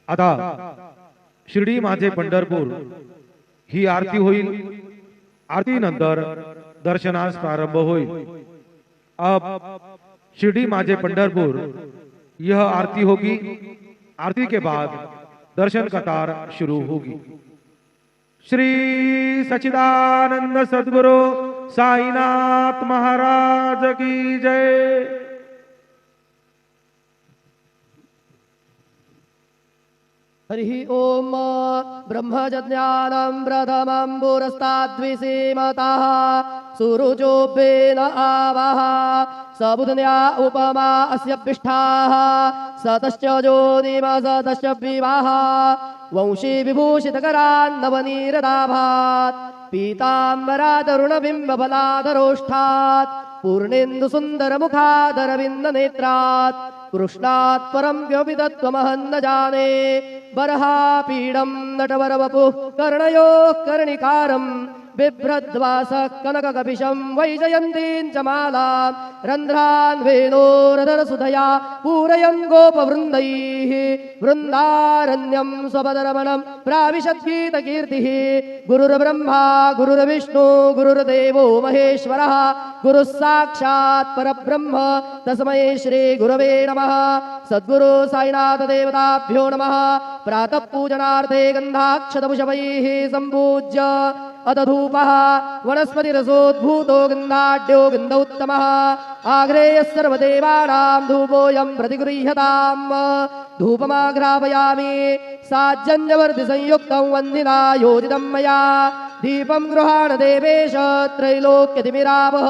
आता शिर्डी माझे पंढरपूर ही आरती होईल। आरती नंतर दर्शनास प्रारंभ होईल। अब शिर्डी माझे पंढरपुर यह आरती होगी। आरती के बाद दर्शन कतार शुरू होगी। श्री सच्चिदानंद सद्गुरु साईनाथ महाराज की जय। हरि ओम ब्रह्मज्ञानं प्रथमं पुरस्ताद्विसीमतः सुरुचोभ्येन आवः सबुधन्या उपमा अस्य पिष्ठाः सतश्च ज्योतिमसतश्च विवाह वंशी विभूषितकरान्नवनीरदाभात् पीताम्बरातरुणबिम्बफलाधरोष्ठात् पूर्णेन्दुसुन्दरमुखादरविन्दनेत्रात् कृष्णात् परं किमपि तत्त्वमहं न जाने। बर्हापीडं नटवरवपुः कर्णयोः कर्णिकारं बिभ्रद्वासः कनककपिशं वैजयन्तीं च मालां रन्ध्रान् वेणोरधरसुधया पूरयन् गोपवृन्दैः वृन्दारण्यं स्वपदरमणं प्राविशद्गीतकीर्तिः। गुरुर्ब्रह्मा गुरुर्विष्णु गुरुर्देवो महेश्वरः गुरुः साक्षात् परब्रह्म तस्मै श्री गुरवे नमः। सद्गुरु साईनाथ देवताभ्यो नमः। प्रातः पूजनार्थे गन्धाक्षतपुष्पैः सम्पूज्य अदधूपः वनस्पतिरसोद्भूतो गन्धाढ्यो गन्धोत्तमः आग्रेयः सर्वदेवानां धूपोऽयं प्रतिगृह्यताम्। धूपमाघ्रापयामि साज्जन्यवर्धिसंयुक्तं वह्निना योजितं मया। दीपं गृहाण देवेश त्रैलोक्यतिमिरावः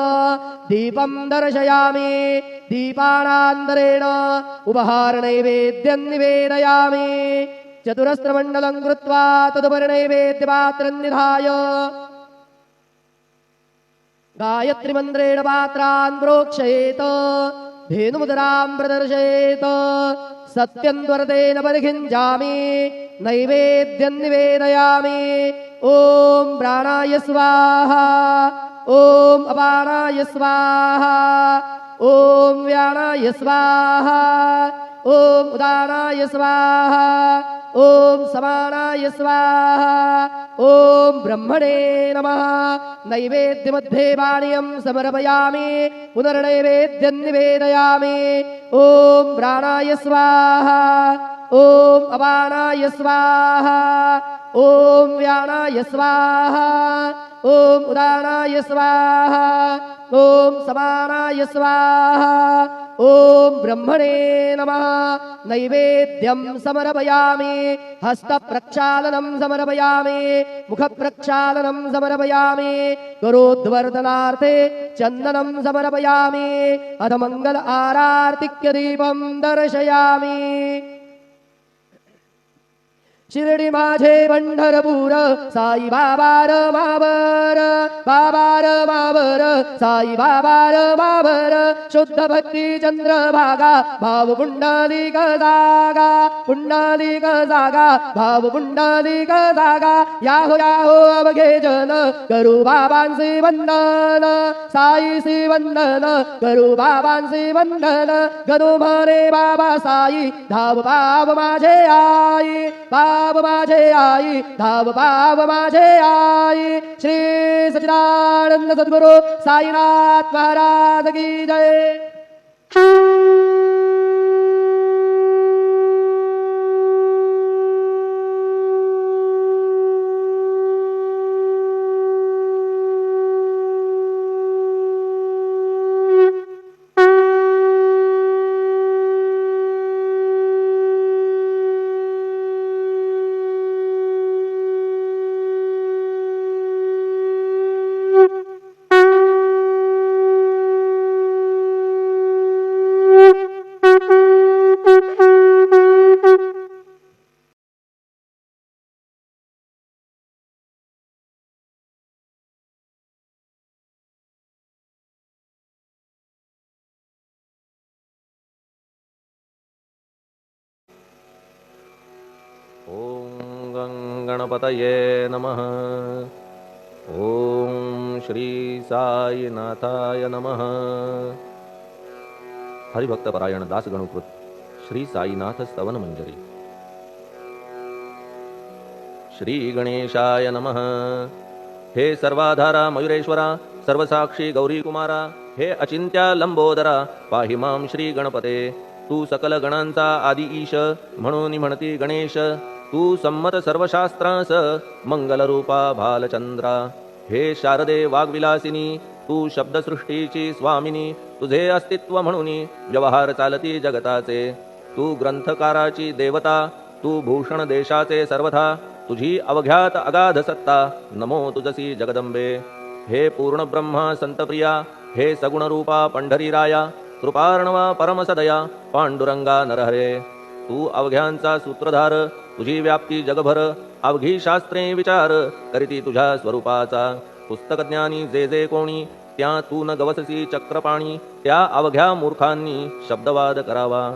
दीपं दर्शयामि। दीपानान्तरेण उपहारनैवेद्यं निवेदयामि। चतुरस्रमण्डलं कृत्वा तदुपरि नैवेद्यपात्रं निधाय गायत्रीमन्त्रेण पात्रान् प्रोक्षयेत् धेनुमुद्रां प्रदर्शयेत्। सत्यं त्वरतेन परिखिञ्चामि नैवेद्यं निवेदयामि। ॐ प्राणाय स्वाहा ॐ अपानाय स्वाहा ॐ व्यानाय स्वाहा ॐ उदानाय स्वाहा ॐ समानाय स्वाहा ॐ ब्रह्मणे नमः। नैवेद्यमध्ये पानीयं समर्पयामि पुनर्नैवेद्यं निवेदयामि। ॐ प्राणाय स्वाहा ॐ अपानाय स्वाहा ॐ व्यानाय स्वाहा ॐ उदानाय स्वाहा ॐ समानाय स्वाहा ॐ ब्रह्मणे नमः। नैवेद्यं समर्पयामि हस्तप्रक्षालनं समर्पयामि मुखप्रक्षालनं समर्पयामि करोद्वर्धनार्थे चन्दनं समर्पयामि अथ मंगल आरार्तिक्य दीपं दर्शयामि। शिर्डी माझे पंढरपूर साई बाबा मावर बाबार मावर साई बाबार मावर शुद्ध भक्ती चंद्रभागा भाव पुंडलिक जागा पुंडलिक जागा भाव पुंडलिक जागा। याहो याहो अवघे जन करू बाबांचे वंदन साईचे वंदन करू बाबांचे वंदन। गणू म्हणे बाबा साई धाव बाब माझे आई बाब माझे आई धाव बाब माझे आई। श्री सच्चिदानंद सद्गुरु साईनाथ महाराज की जय। ओम गणपतये नमः। ओम श्री साईनाथाय नमः। हरिभक्तपरायण दास गणुकृत श्री साईनाथ स्तवन मंजरी। श्री गणेशाय नमः. हे सर्वाधारा मयुरेश्वरा सर्वसाक्षी गौरी कुमारा, हे अचिंत्या लंबोदरा पाहि मां श्री गणपते. तू सकल गणांचा आदी ईश म्हणून म्हणती गणेश. तू संमत सर्वशास्त्रांस मंगलरूपा भालचंद्रा. हे शारदे वाग्विलासिनी तू शब्दसृष्टीची स्वामिनी. तुझे अस्तित्व म्हणून व्यवहार चालती जगताचे. तू ग्रंथकाराची देवता, तू भूषण देशाचे सर्वथा. तुझी अवघ्यात अगाध सत्ता, नमो तुझसी जगदंबे. हे पूर्ण ब्रह्मा संतप्रिया, हे सगुणरूपा पंढरीराया. कृपार्णवा परमसदया पांडुरंगा नरहरे. तू अवघ्यांचा सूत्रधार, तुझी व्याप्ती जगभर. अवघी शास्त्रे विचार करीती तुझ्या स्वरूपाचा. पुस्तकज्ञानी जे कोणी, त्या तू न गवससी चक्रपाणी. त्या अवघ्या मूर्खांनी शब्दवाद करावा.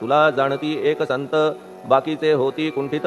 तुला जाणती एक संत, बाकीचे होती कुंठित.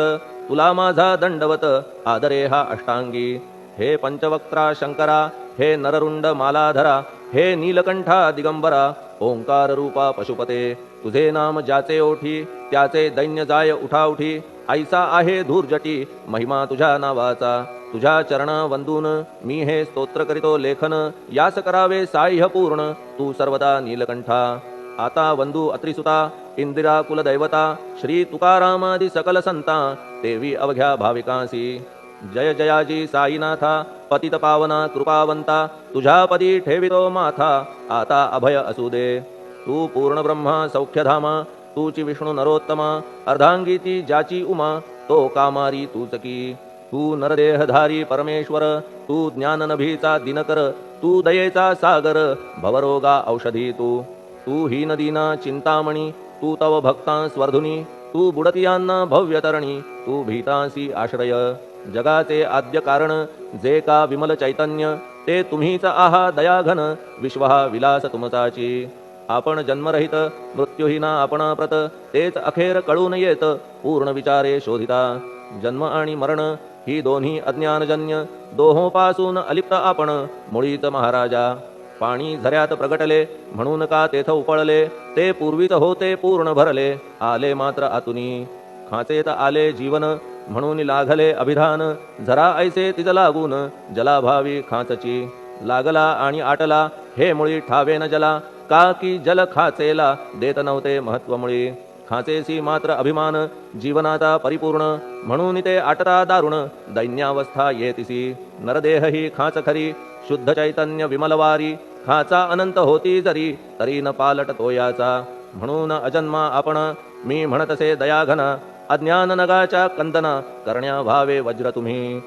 तुला माझा दंडवत आदरे हा अष्टांगी. हे पंचवक्त्रा शंकरा, हे नररुंड मालाधरा. हे नीलकंठा दिगंबरा, ओंकार रूपा पशुपते. तुझे नाम ज्याचे ओठी, त्याचे दैन्य जाय उठाउठी. ऐसा आहे धूर्जटी महिमा तुझ्या नावाचा. तुझ्या चरणा वंदून मी हे स्तोत्र करीतो लेखन. यास करावे साह्य पूर्ण तू सर्वदा नीलकंठा. आता वंदू अत्रिसुता इंदिरा कुलदैवता. श्री तुकारामादि सकल संता, देवी अवघ्या भाविकांसी. जय जयाजी साईनाथा पतित पावना कृपावंता. तुझ्या पदी ठेवितो माथा, आता अभय असू दे. तू पूर्ण ब्रह्मा सौख्यधामा, तूची विष्णू नरोत्तमा. अर्धांगी ती ज्याची उमा, तो कामारी तूच की. तू नरदेहधारी परमेश्वर, तू ज्ञाननभीचा दिनकर. तू दयेचा सागर, भवरोगा औषधी तू. तू हीन दीना चिंतामणी, तू तव भक्तां स्वर्धुनी. तू बुडतियांना भव्यतरणी, तू भीतांसी आश्रय. जगाचे आद्य कारण जे का विमल चैतन्य, ते तुम्हीच आहा दयाघन. विश्व हा विलास तुमचाची. आपण जन्मरहित मृत्यूहीना आपणा प्रत. तेच अखेर कळून येत पूर्ण विचारे शोधिता. जन्म आणि मरण ही दोन्ही अज्ञानजन्य, दोहोपासून अलिप्त आपण मुळीच महाराजा. पाणी झऱ्यात प्रगटले म्हणून का तेथ उपळले. ते पूर्वीच होते पूर्ण भरले, आले मात्र आतुनी. खाचेत आले जीवन म्हणून लागले अभिधान. झरा ऐसे तिज लागून जलाभावी खाचची. लागला आणि आटला हे मुळी ठावे न जला. का की जल खाचेला देत नव्हते महत्व मुळी. खाचेसी मात्र अभिमान जीवनाचा परिपूर्ण, म्हणून ते आटता दारुण दैन्यावस्था येतिसी. नरदेह ही खाच खरी, शुद्ध चैतन्य विमलवारी. खाचा अनंत होती जरी, तरी न पालट तोयाचा. म्हणून अजन्मा आपण मी म्हणतसे दयाघना. अज्ञान नगाच्या कंदना करण्या व्हावे वज्र तुम्ही.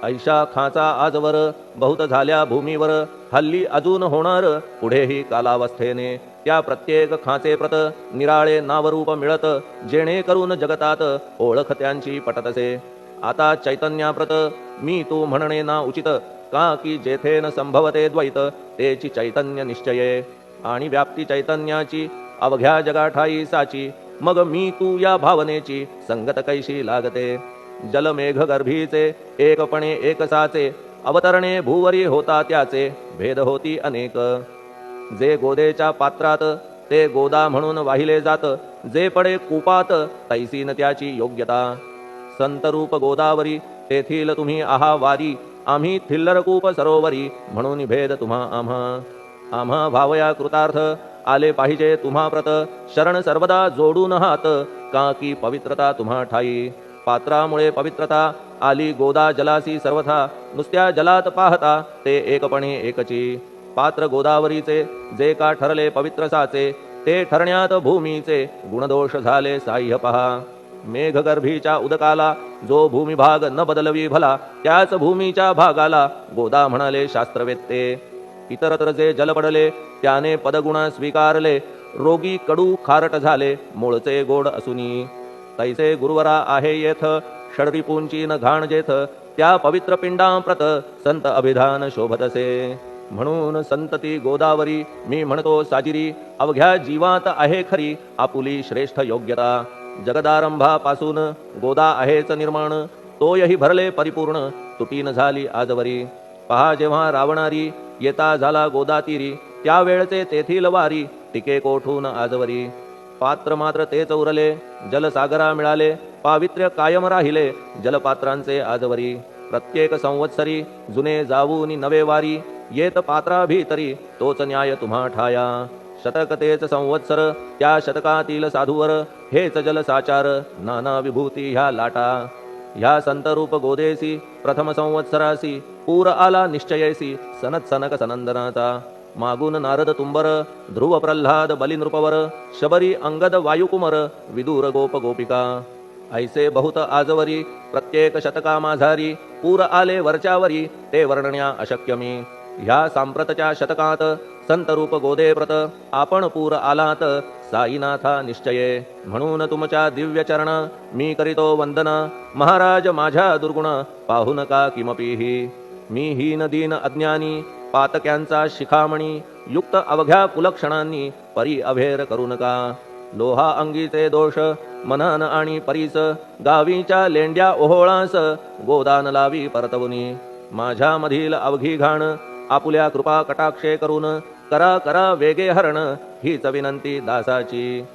ऐशा खाचा आजवर बहुत झाल्या भूमीवर. हल्ली अजून होणार पुढेही कालावस्थेने. त्या प्रत्येक खाचे प्रत निराळे नावरूप मिळत. जेणे करून जगतात ओळख त्यांची पटतसे. आता चैतन्याप्रत मी तू म्हणणे ना उचित. का की जेथे न संभवते द्वैत, तेची चैतन्य निश्चये. आणि व्याप्ती चैतन्याची अवघ्या जगाठाई साची. मग मी तू या भावनेची संगत कैशी लागते. जलमेघ गर्भीचे एकपणे एकसाचे. अवतरणे भूवरी होता त्याचे, भेद होती अनेक. जे गोदेच्या पात्रात ते गोदा म्हणून वाहिले जात. जे पडे कुपात तैसी न त्याची योग्यता. संतरूप गोदावरी तेथील तुम्ही आहा वारी. आम्ही थिल्लरकूप सरोवरी म्हणून भेद तुम्हा आम्हा. आम्हा भावया कृतार्थ आले पाहिजे तुम्हा प्रत. शरण सर्वदा जोडून हात, का की पवित्रता तुम्हा ठाई. पात्रामुळे पवित्रता आली गोदा जलासी सर्वथा. नुसत्या जलात पाहता ते एकपणे एकची. पात्र गोदावरीचे जे का ठरले पवित्र साचे. ते ठरण्यात भूमीचे गुणदोष झाले साह्य पहा. मेघगर्भीच्या उदकाला जो भूमिभाग न बदलवी भला. त्याच भूमीच्या भागाला गोदा म्हणाले शास्त्रवेत्ते. इतरत्र जे जल पडले त्याने पदगुण स्वीकारले. रोगी कडू खारट झाले मूळचे गोड असुनी. तैसे गुरुवरा आहे येथ षडरिपूंची न घाण जेथ. त्या पवित्र पिंडांप्रत संत अभिधान शोभतसे. म्हणून संतती गोदावरी मी म्हणतो साजिरी. अवघ्या जीवात आहे खरी आपुली श्रेष्ठ योग्यता. जगदारंभापासून गोदा आहेच निर्माण. तोयही भरले परिपूर्ण तुटीन झाली आजवरी. पहा जेव्हा रावणारी येता झाला गोदातीरी. त्यावेळचे तेथील वारी टिके कोठून आजवरी. पात्र मात्र तेच उरले, जलसागरा मिळाले, पावित्र्य कायम राहिले जलपात्रांचे आजवरी. प्रत्येक संवत्सरी जुने जाऊनी नवे वारी, येत पात्रा भीतरी तोच न्याय तुम्हा ठाया. शतक तेच संवत्सर त्या शतकातील साधूवर, हेच जलसाचार नाना विभूती ह्या लाटा. ह्या संतरूप गोदेसी प्रथम संवत्सरासी, पूर आला निश्चयेसी सनत सनक सनंदनाचा. मागून नारद तुंबर, ध्रुव प्रल्हाद बलिनृपवर, शबरी अंगद वायुकुमर, विदूर गोप गोपिका. ऐसे बहुत आजवरी प्रत्येक शतका माझारी, पूर आले वरच्यावरी ते वर्णण्या अशक्य मी. ह्या सांप्रतच्या शतकात संतरूप गोदे प्रत, आपण पूर आलात साईनाथा निश्चये. म्हणून तुमच्या दिव्य चरण मी करीतो वंदना, महाराज माझ्या दुर्गुण पाहू नका किमपीही. मी हीन दीन अज्ञानी पातक्यांचा शिखामणी, युक्त अवघ्या कुलक्षणांनी परी अभेर करू नका. लोहा अंगीचे दोष मनान आणि परीस, गावीच्या लेंड्या ओहोळास गोदान लावी परतवुनी. माझ्या मधील अवघी घाण आपुल्या कृपा कटाक्षे करून, करा करा वेगे हरण हीच विनंती दासाची.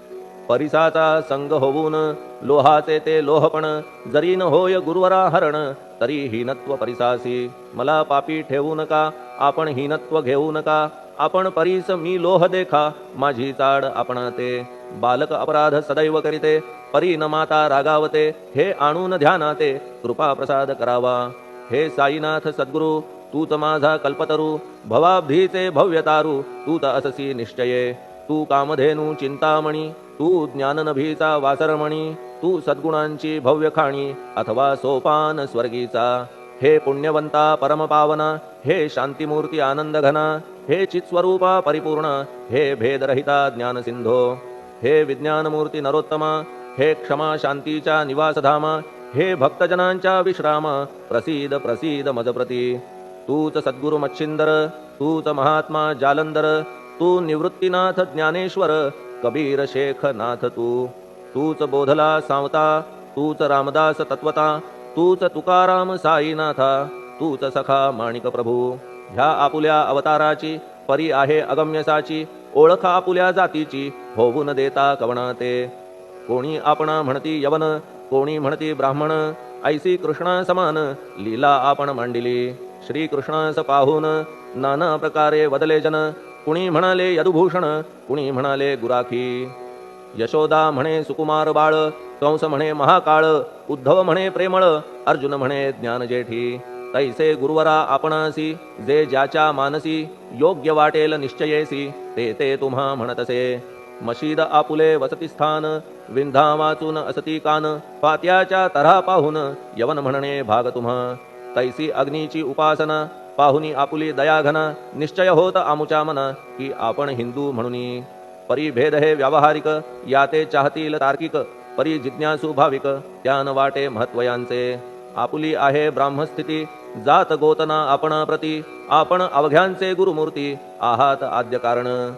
परिसाचा संग होऊन लोहाचे ते लोहपण, जरी न होय गुरुवरा हरण तरी हीनत्व परिसासी. मला पापी ठेवू नका, आपण हीनत्व घेऊ नका. आपण परीस मी लोह देखा, माझी चाड आपणाते. बालक अपराध सदैव करीते, परी न माता रागावते. हे आणून ध्यानाते कृपा प्रसाद करावा. हे साईनाथ सद्गुरु तूच माझा कल्पतरू, भवाब्धीचे भव्यतारू तूत अससी निश्चये. तू कामधेनू चिंतामणी, तू ज्ञाननभीचा वासरमणी. तू सद्गुणांची भव्य खाणी अथवा सोपान स्वर्गीचा. हे पुण्यवंता परमपावना, हे शांतिमूर्ती आनंदघना. हे चित्स्वरूपा परिपूर्ण, हे भेदरहिता ज्ञानसिंधो. हे विज्ञानमूर्ती नरोत्तमा, हे क्षमा शांतीच्या निवासधामा. हे भक्तजनांच्या विश्रामा, प्रसीद प्रसीद मजप्रती. तूच सद्गुरु मच्छिंदर, तूच महात्मा जालंधर. तू निवृत्तीनाथ ज्ञानेश्वर, कबीर शेख नाथ तू. तूच बोधला सांवता, तूच रामदास तत्वता. तूच तुकाराम साईनाथा, तूच सखा माणिक प्रभू. ह्या आपुल्या अवताराची परी आहे अगम्यसाची. ओळख आपुल्या जातीची होऊन देता कवणाते. कोणी आपणा म्हणती यवन, कोणी म्हणती ब्राह्मण. ऐसी कृष्णा समान लीला आपण मांडिली. श्री कृष्णास पाहून नाना प्रकारे वदले जन. कुणी म्हणाले यदुभूषण, कुणी म्हणाले गुराखी. यशोदा म्हणे सुकुमार बाळ, कंस म्हणे महाकाळ. उद्धव म्हणे प्रेमळ, अर्जुन म्हणे ज्ञानजेठी. तैसे गुरुवरा आपणासी, जे ज्याच्या मानसी. योग्य वाटेल निश्चयेसी, ते ते तुम्हा म्हणतसे. मशीद आपुले वसतिस्थान, विंधा वाचून असती कान. पात्याच्या तऱ्हा पाहून यवन म्हणणे भाग तुम्हा. तैसी अग्नीची उपासना, पाहुनी आपुली दयाघना. निश्चय होत आमुच्या मना, की आपण हिंदू म्हणूनी. परी भेद हे व्यावहारिक, याते चाहतील तार्किक. परी जिज्ञासू भाविक, त्यान वाटे महत्वयांचे. आपुली आहे ब्राह्मस्थिती, जात गोतना आपणा प्रती. आपण अवघ्यांचे गुरुमूर्ती, आहात आद्य कारण.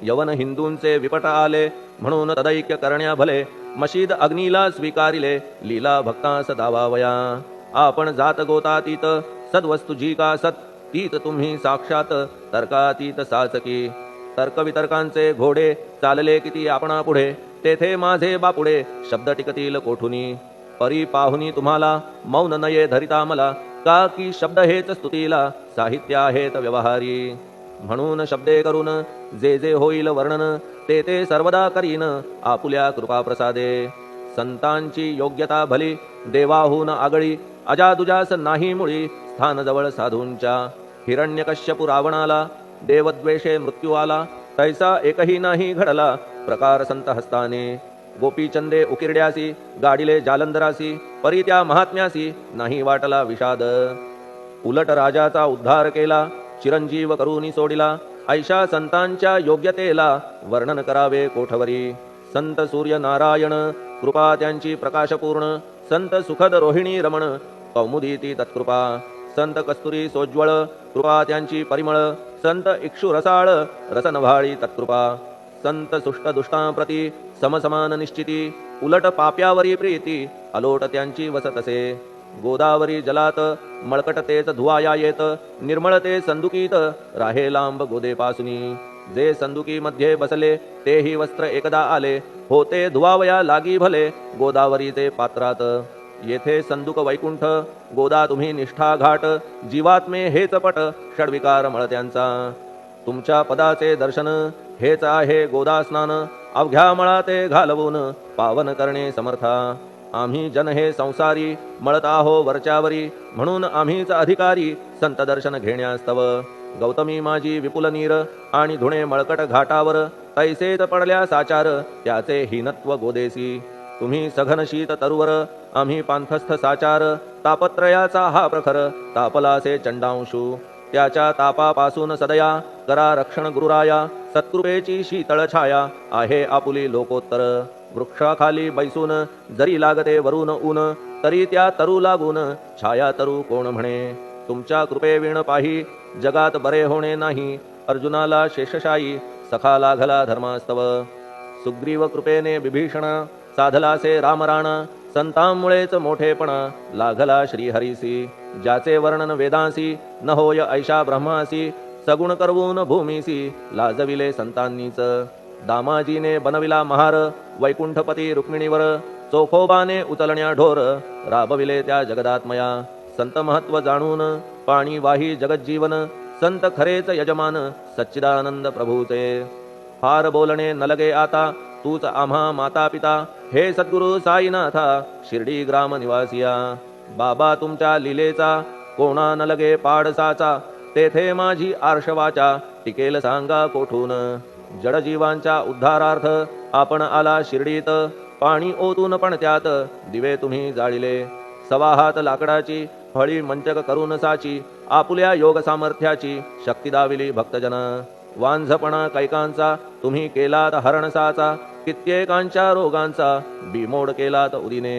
यवन हिंदूंचे विपट आले, म्हणून तदैक्य करण्या भले. मशीद अग्नीला स्वीकारिले, लीला भक्तास दावावया. आपण जात गोतातीत, सद्वस्तू जी का सत. तीत तुम्ही साक्षात तर्कातीत साचकी. तर्कवितर्कांचे घोडे चालले किती आपणा पुढे. तेथे माझे बापुडे शब्द टिकतील कोठुनी. परी पाहुनी तुम्हाला मौन नये धरिता मला. का की शब्द हेच स्तुतीला, साहित्य आहेत व्यवहारी. म्हणून शब्दे करून जे जे होईल वर्णन, ते ते सर्वदा करीन आपुल्या कृपाप्रसादे. संतांची योग्यता भली, देवाहून आगळी. अजादुजास नाही मुळी, स्थान जवळ साधूंच्या. हिरण्यकश्यपू रावणाला, देवद्वेषे मृत्यू आला. तैसा एकही नाही घडला, प्रकार संत हस्ताने. गोपीचंदे उकिरड्यासी, गाडिले जालंधरासी. परी त्या महात्म्यासी नाही वाटला विषाद. उलट राजाचा उद्धार केला, चिरंजीव करूनी सोडिला. ऐशा संतांच्या योग्यतेला वर्णन करावे कोठवरी. संत सूर्य नारायण, कृपा त्यांची प्रकाशपूर्ण. संत सुखद रोहिणी रमण, कौमुदी ती तत्कृपा. संत कस्तुरी सोज्वळ, कृपा त्यांची परिमळ. संत इक्षु रसाळ, रसनभाळी तत्कृपा. संत सुष्ट दुष्टांप्रती, समसमान निश्चिती. उलट पाप्यावरी प्रीती, अलोट त्यांची वसतसे. गोदावरी जलात मळकट तेच धुवाया येत. निर्मळ ते संदुकीत, राहे लांब गोदेपासुनी. जे संदुकी मध्ये बसले, तेही वस्त्र एकदा आले. होते धुवावया लागी भले गोदावरीचे पात्रात येथे संदुक वैकुंठ गोदा तुम्ही निष्ठा घाट जीवात्मे हेच पट षडविकार मळत्यांचा तुमच्या पदाचे दर्शन हेच आहे गोदा स्नान अवघ्या मळाते घालवून पावन करणे समर्था आम्ही जन हे संसारी मळत आहो वरच्यावरी म्हणून आम्हीच अधिकारी संत दर्शन घेण्यास्तव गौतमी माझी विपुल नीर आणि धुणे मळकट घाटावर तैसेच पडल्या साचार त्याचे हीनत्व गोदेसी तुम्ही सघन शीत तरुवर आम्ही पांथस्थ साचार तापत्रयाचा हा प्रखर तापलासे चंडांशू त्याच्या तापापासून सदया करा रक्षण गुरुराया सत्कृपेची शीतळ छाया आहे आपुली लोकोत्तर वृक्षाखाली बैसून जरी लागते वरून ऊन तरी त्या तरू लागून छाया तरू कोण म्हणे तुमच्या कृपेविण पाही जगात बरे होणे नाही अर्जुनाला शेषशायी सखा लागला धर्मास्तव सुग्रीव कृपेने विभीषण साधलासे रामराण संतांमुळेच मोठेपणा लागला श्रीहरीसी ज्याचे वर्णन वेदांसी न होय ऐशा ब्रह्मासी सगुण करवून भूमीसी लाजविले संतांनीच दामाजीने बनविला महार वैकुंठपती रुक्मिणीवर चोखोबाने उचलण्या ढोर राबविले त्या जगदात्मया संत महत्व जाणून पाणी वाही जगज्जीवन संत खरेच यजमान सच्चिदानंद प्रभूचे फार बोलणे न लगे आता तूच आम्हा माता पिता हे सद्गुरु साईनाथा शिर्डी ग्राम निवासिया बाबा तुमच्या लीलेचा कोणा न लगे पाडसाचा तेथे माझी आर्षवाचा टिकेल सांगा कोठून जडजीवांच्या उद्धारार्थ आपण आला शिर्डीत पाणी ओतून पण त्यात दिवे तुम्ही जाळिले सवा हात लाकडाची फळी मंचक करून साची आपुल्या योग सामर्थ्याची शक्ती दाविली भक्तजन वांझपणा कैकांचा तुम्ही केलात हरणसाचा कित्येकांच्या रोगांचा बिमोड केलात उदिने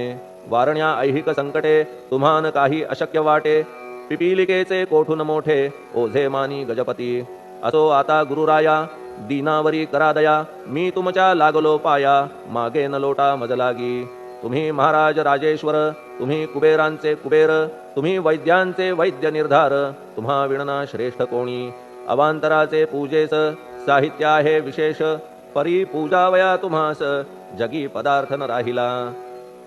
वारण्या ऐहिक संकटे तुम्हान काही अशक्य वाटे पिपीलिकेचे कोठून मोठे ओझे मानी गजपती असो आता गुरुराया दीनावरी करा दया मी तुमच्या लागलो पाया मागे न लोटा मजलागी तुम्ही महाराज राजेश्वर तुम्ही कुबेरांचे कुबेर तुम्ही वैद्यांचे वैद्य निर्धार तुम्हा विणना श्रेष्ठ कोणी अवांतराचे पूजेस साहित्य आहे विशेष परी पूजावया तुम्हास जगी पदार्थ न राहिला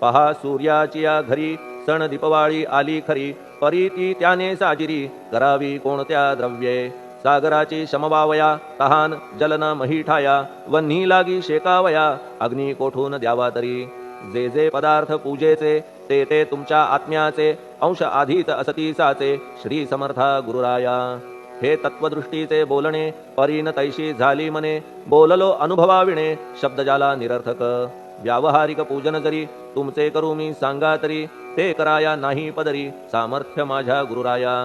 पहा सूर्याची या घरी सण दीपवाळी आली खरी परी ती त्याने साजिरी करावी कोणत्या द्रव्ये सागराची शमवावया तहान जलन मही ठाया वन्ही लागी शेकावया अग्नी कोठून द्यावा तरी जे जे पदार्थ पूजेचे ते ते तुमच्या आत्म्याचे अंश आधीच असतीसाचे श्री समर्था गुरुराया हे तत्वदृष्टीचे बोलणे परीन तैशी झाली मने बोललो अनुभवाविणे शब्द जाला निरर्थक व्यावहारिक पूजन जरी तुमचे करू मी सांगा तरी ते कराया नाही पदरी सामर्थ्य माझ्या गुरुराया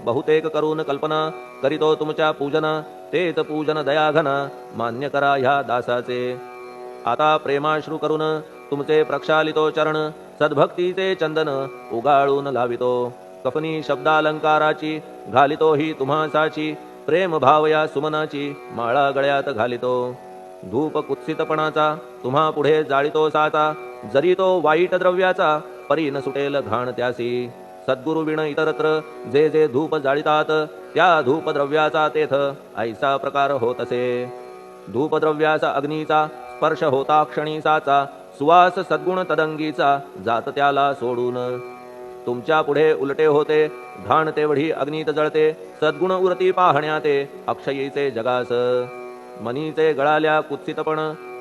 बहुतेक करून कल्पना करीतो तुमच्या पूजन तेच पूजन दयाघन मान्य करा ह्या दासाचे आता प्रेमाश्रू करून तुमचे प्रक्षालितो चरण सद्भक्तीचे चंदन उगाळून लावितो कफनी शब्दालंकाराची घालितो ही तुम्हासाची प्रेम भावया सुमनाची माळा गळ्यात घालितो धूप कुत्सितपणाचा तुम्हा पुढे जाळितो साचा जरी तो वाईट द्रव्याचा परी न सुटेल घाण त्यासी सद्गुरु विण इतरत्र जे जे धूप जाळितात त्या धूप द्रव्याचा तेथ ऐसा प्रकार होत असे धूपद्रव्याचा अग्नीचा स्पर्श होता क्षणी साचा सुवास सद्गुण तदंगीचा जात त्याला सोडून तुमच्या पुढे उलटे होते घाण तेवढी अग्नीत जळते सद्गुण उरती पाहण्याते अक्षयीचे जगास मनीचे गळाल्या कुत्सितपण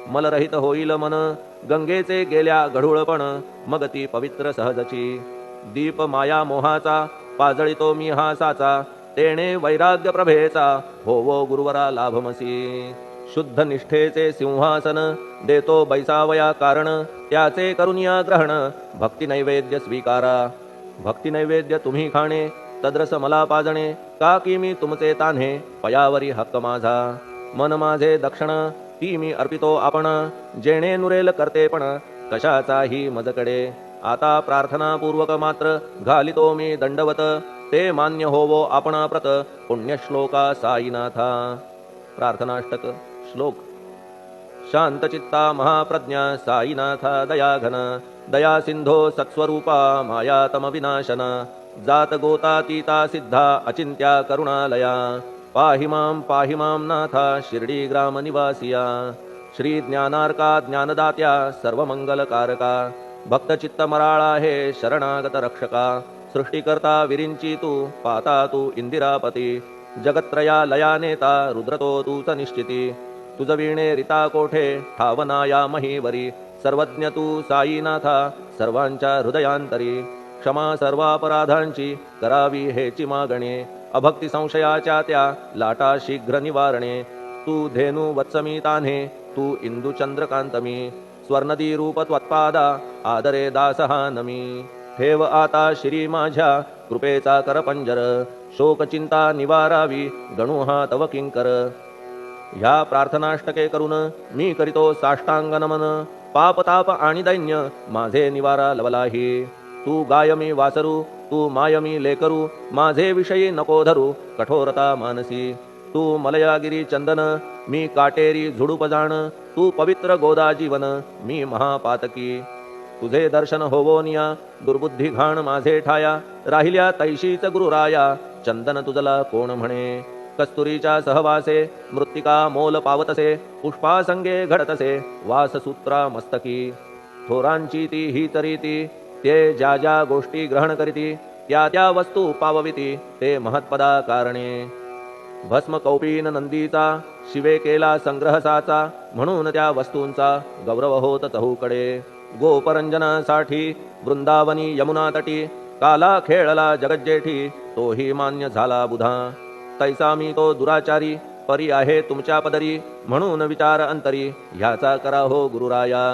मलरहित होईल मन गंगेचे गेल्या गढूळपण मग ती पवित्र सहजची दीप माया मोहाचा पाजळितो मी हा साचा तेणे वैराग्य प्रभेचा होवो गुरुवरा लाभमसी शुद्ध निष्ठेचे सिंहासन देतो बैसावया कारण त्याचे करुनिया ग्रहण भक्ती नैवेद्य स्वीकारा भक्ती नैवेद्य तुम्ही खाणे तद्रस मला पाजणे का की मी तुमचे तान्हे पयावरी हक्क माझा मन माझे दक्षिण ती मी अर्पितो आपण जेणे नुरेल करतेपण कशाचाही मजकडे आता प्रार्थनापूर्वक मात्र घालितो मी दंडवत ते मान्य होवो आपणाप्रत पुण्यश्लोका साईनाथा प्रार्थनाष्टक श्लोक शांतचित्ता महाप्रज्ञा साईनाथा दयाघन दया सिंधो सत्स्वरूपा मायातम विनाशन जात गोतातीता सिद्धा अचिंत्या करुणालया पाहि मां नाथा शिर्डी ग्राम निवासिया श्री ज्ञानार्का ज्ञानदात्या सर्वमंगलकारका भक्तचित्त मराळा हे शरणागत रक्षका सृष्टिकर्ता विरिंची तू पाता तू इंदिरापती जगत्त्रया लया नेता रुद्रतो तूच निश्चिती तुझ वीणे रिता कोठे ठावनाया महीवरी सर्वज्ञ तू साईनाथा सर्वांच्या हृदयांतरी क्षमा सर्वापराधांची करावी हेची मागणे अभक्ती संशयाच्या त्या लाटा शीघ्र निवारणे तू धेनु वत्समी तान्हे तू इंदू चंद्रकांतमी स्वर्णदी रूप त्वत्पादा आदरे दासहा नमी ठेव आता श्री माझ्या कृपेचा करपंजर शोकचिंता निवारावी गणू हा तव किंकर ह्या प्रार्थनाष्टके करून मी करीतो साष्टांग नमन पाप ताप आणि दैन्य माझे निवारा लवलाही तू गायमी वासरू तू मायमी लेकरू माझे विषयी नको धरू कठोरता मानसी तू मलयागिरी चंदन मी काटेरी झुडूप जाण तू पवित्र गोदा जीवन मी महापातकी तुझे दर्शन होवोनिया दुर्बुद्धी घाण माझे ठाया राहिल्या तैशीच गुरुराया चंदन तुझला कोण म्हणे कस्तुरीच्या सहवासे मृत्तिका मोल पावतसे पुष्पासंगे घडतसे वाससूत्रा मस्तकी थोरांची ती ही चरिती ते ज्या ज्या गोष्टी ग्रहण करीती त्या त्या वस्तू पावविती ते महत्पदा कारणे भस्म कौपीन नंदीचा शिवे केला संग्रह साचा म्हणून त्या वस्तूंचा गौरव होत चहूकडे गोपरंजनासाठी वृंदावनी यमुना तटी काला खेळला जगज्जेठी तोही मान्य झाला बुधा तैसा मी तो दुराचारी परी आहे तुमच्या पदरी म्हणून विचार अंतरी ह्याचा करा हो गुरुराया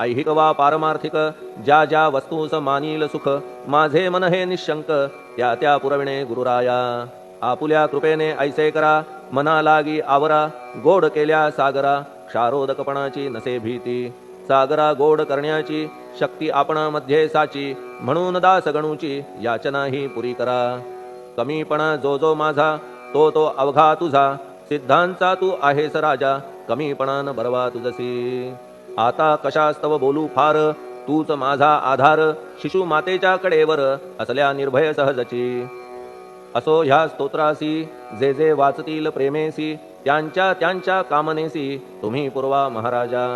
ऐहिक वा पारमार्थिक ज्या ज्या वस्तूस मानील सुख माझे मन हे निशंक त्या त्या पुरविणे गुरुराया आपुल्या कृपेने ऐसे करा मना लागी आवरा गोड केल्या सागरा क्षारोदकपणाची नसे भीती सागरा गोड करण्याची शक्ती आपण मध्ये साची म्हणून दास गणूची याचना ही पुरी करा कमीपणा जो जो माझा तो तो अवघा तुझा सिद्धांचा तू आहेस राजा कमीपणान बरवा तुझसी आता कशास्तव बोलू फार तूच माझा आधार शिशु मातेच्या कडेवर असल्या निर्भय सहजची असो ह्या स्तोत्रासी जे जे वाचतील प्रेमेसी त्यांच्या त्यांच्या कामनेसी तुम्ही पुरवा महाराजा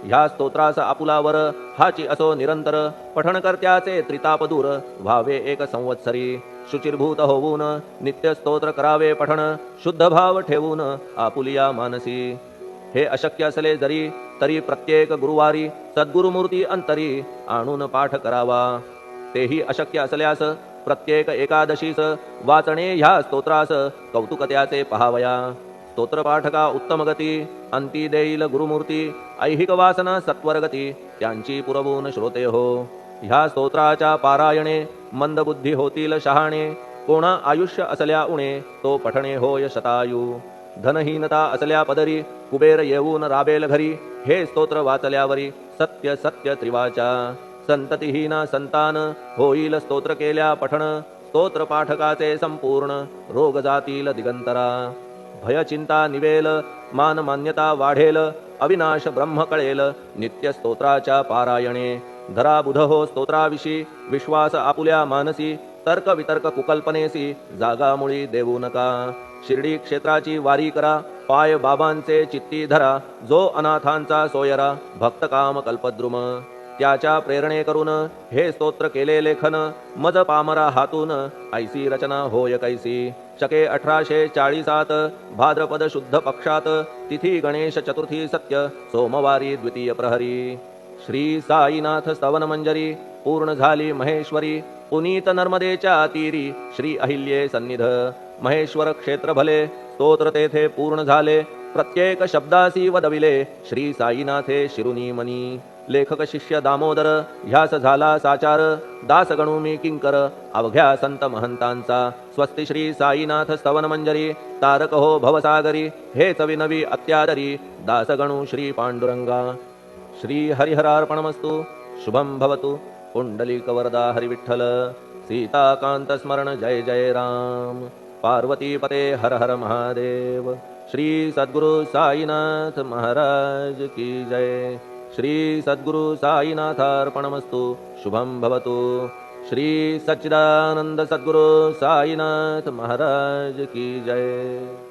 ह्या स्तोत्रास आपुलावर हाची असो निरंतर पठणकर्त्याचे त्रिताप दूर व्हावे एक संवत्सरी शुचिर्भूत होऊन नित्य स्तोत्र करावे पठण शुद्ध भाव ठेवून आपुलिया मानसी हे अशक्य असले जरी तरी प्रत्येक गुरुवारी सद्गुरुमूर्ती अंतरी आणून पाठ करावा तेही अशक्य असल्यास प्रत्येक एकादशीस वाचणे ह्या स्तोत्रास कौतुकत्याचे पहावया स्तोत्रपाठका उत्तम गती अंती देईल गुरुमूर्ती ऐहिक वासना सत्वरगती त्यांची पुरवून श्रोते हो ह्या स्तोत्राच्या पारायणे मंदबुद्धी होतील शहाणे कोणा आयुष्य असल्या उणे तो पठणे होय शतायू धनहीनता असल्या पदरी कुबेर येऊन राबेल घरी हे स्तोत्र वाचल्यावरी सत्य सत्य त्रिवाचा संततिहीना संतान होईल स्तोत्र केल्या पठण स्तोत्र पाठकाचे संपूर्ण रोग जातील दिगंतरा भय चिंता निवेल मान मान्यता वाढेल अविनाश ब्रह्म कळेल नित्य स्तोत्राच्या पारायणे धरा बुध हो स्तोत्राविषयी विश्वास आपुल्या मानसी तर्क वितर्क कुकल्पनेसी जागा मुळी देऊ नका शिर्डी क्षेत्राची वारी करा पाय बाबांचे चित्ती धरा जो अनाथांचा सोयरा भक्त काम कल्पद्रुम त्याच्या प्रेरणे करून हे स्तोत्र केले लेखन मज पामरा हातून ऐसी रचना होय कैसी शके 1840 भाद्रपद शुद्ध पक्षात तिथी गणेश चतुर्थी सत्य सोमवारी द्वितीय प्रहरी श्री साईनाथ स्तवन मंजरी पूर्ण झाली महेश्वरी पुनीत नर्मदेच्या तीरी श्री अहिल्ये सन्निध महेश्वर क्षेत्र भले स्तोत्र तेथे पूर्ण झाले प्रत्येक शब्दासी वदविले श्री साईनाथे शिरुनी मनी लेखक शिष्य दामोदर ह्यास झाला साचार दास गणू मी किंकर अवघ्या संत महंतांचा स्वस्ति श्री साईनाथ स्तवन मंजरी तारक हो भवसागरी हेच विनवी अत्यादरी दास गणू श्री पांडुरंगा श्री हरिहरार्पणमस्तु शुभम भवतु पुंडलीकवरदा हरिविठ्ठल सीताकांत स्मरण जय जय राम पार्वती पते हर हर महादेव श्री सद्गुरु साईनाथ महाराज की जय श्री सद्गुरु साईनाथार्पणमस्तु शुभम भवतु श्री सच्चिदानंद सद्गुरु साईनाथ महाराज की जय।